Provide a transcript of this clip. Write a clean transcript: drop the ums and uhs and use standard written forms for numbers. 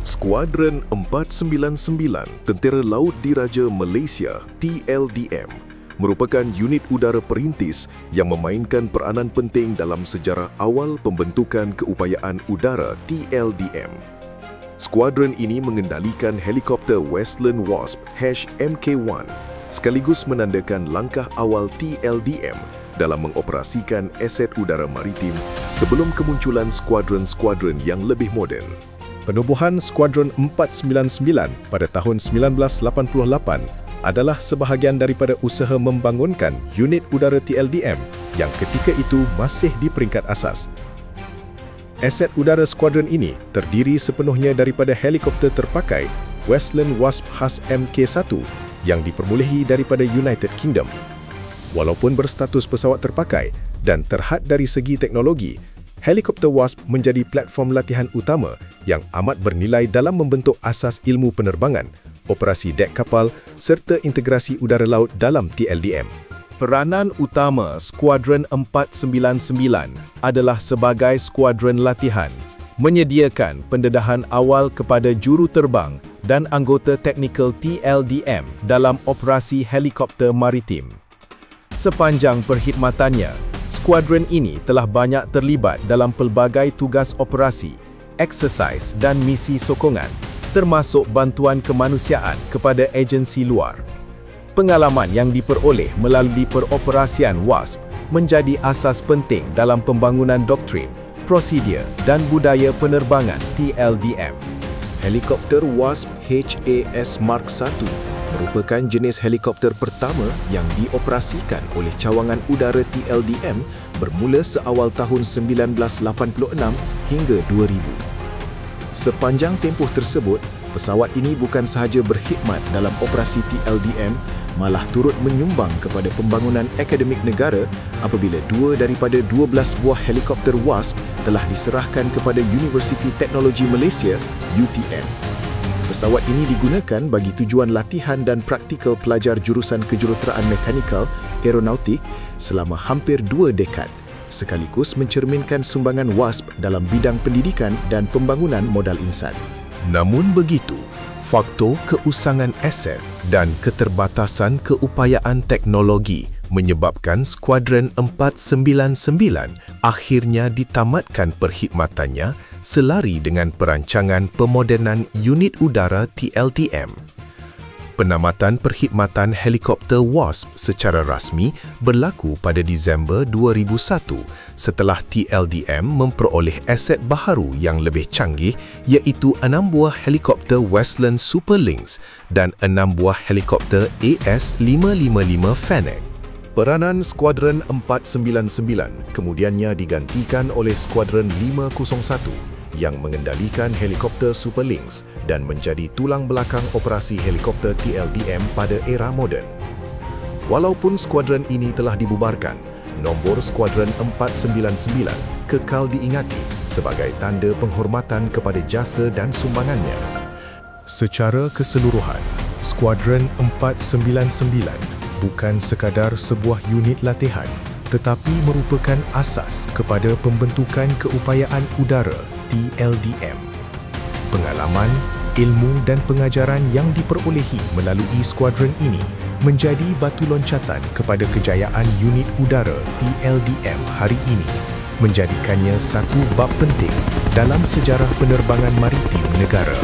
Skuadron 499 Tentera Laut Diraja Malaysia (TLDM) merupakan unit udara perintis yang memainkan peranan penting dalam sejarah awal pembentukan keupayaan udara TLDM. Skuadron ini mengendalikan helikopter Westland Wasp Mk1 sekaligus menandakan langkah awal TLDM dalam mengoperasikan aset udara maritim sebelum kemunculan skuadron-skuadron yang lebih moden. Penubuhan Skuadron 499 pada tahun 1988 adalah sebahagian daripada usaha membangunkan unit udara TLDM yang ketika itu masih di peringkat asas. Aset udara skuadron ini terdiri sepenuhnya daripada helikopter terpakai Westland Wasp khas Mk1 yang dipermulihi daripada United Kingdom. Walaupun berstatus pesawat terpakai dan terhad dari segi teknologi, helikopter Wasp menjadi platform latihan utama yang amat bernilai dalam membentuk asas ilmu penerbangan, operasi dek kapal serta integrasi udara laut dalam TLDM. Peranan utama Skuadron 499 adalah sebagai skuadron latihan, menyediakan pendedahan awal kepada juruterbang dan anggota teknikal TLDM dalam operasi helikopter maritim. Sepanjang perkhidmatannya, skuadron ini telah banyak terlibat dalam pelbagai tugas operasi, eksersis dan misi sokongan, termasuk bantuan kemanusiaan kepada agensi luar. Pengalaman yang diperoleh melalui peroperasian WASP menjadi asas penting dalam pembangunan doktrin, prosedur dan budaya penerbangan TLDM. Helikopter WASP HAS Mark I merupakan jenis helikopter pertama yang dioperasikan oleh cawangan udara TLDM bermula seawal tahun 1986 hingga 2000. Sepanjang tempoh tersebut, pesawat ini bukan sahaja berkhidmat dalam operasi TLDM, malah turut menyumbang kepada pembangunan akademik negara apabila 2 daripada 12 buah helikopter WASP telah diserahkan kepada Universiti Teknologi Malaysia (UTM). Pesawat ini digunakan bagi tujuan latihan dan praktikal pelajar jurusan kejuruteraan mekanikal aeronautik selama hampir 2 dekad, sekaligus mencerminkan sumbangan WASP dalam bidang pendidikan dan pembangunan modal insan. Namun begitu, faktor keusangan aset dan keterbatasan keupayaan teknologi menyebabkan Skuadron 499 akhirnya ditamatkan perkhidmatannya selari dengan perancangan pemodenan unit udara TLDM. Penamatan perkhidmatan helikopter WASP secara rasmi berlaku pada Disember 2001 setelah TLDM memperoleh aset baharu yang lebih canggih iaitu 6 buah helikopter Westland Super Lynx dan 6 buah helikopter AS555 Fennec. Peranan Skuadron 499 kemudiannya digantikan oleh Skuadron 501 yang mengendalikan helikopter Super Lynx dan menjadi tulang belakang operasi helikopter TLDM pada era moden. Walaupun skuadron ini telah dibubarkan, nombor Skuadron 499 kekal diingati sebagai tanda penghormatan kepada jasa dan sumbangannya. Secara keseluruhan, Skuadron 499 bukan sekadar sebuah unit latihan tetapi merupakan asas kepada pembentukan keupayaan udara TLDM. Pengalaman, ilmu dan pengajaran yang diperolehi melalui skuadron ini menjadi batu loncatan kepada kejayaan unit udara TLDM hari ini, menjadikannya satu bab penting dalam sejarah penerbangan maritim negara.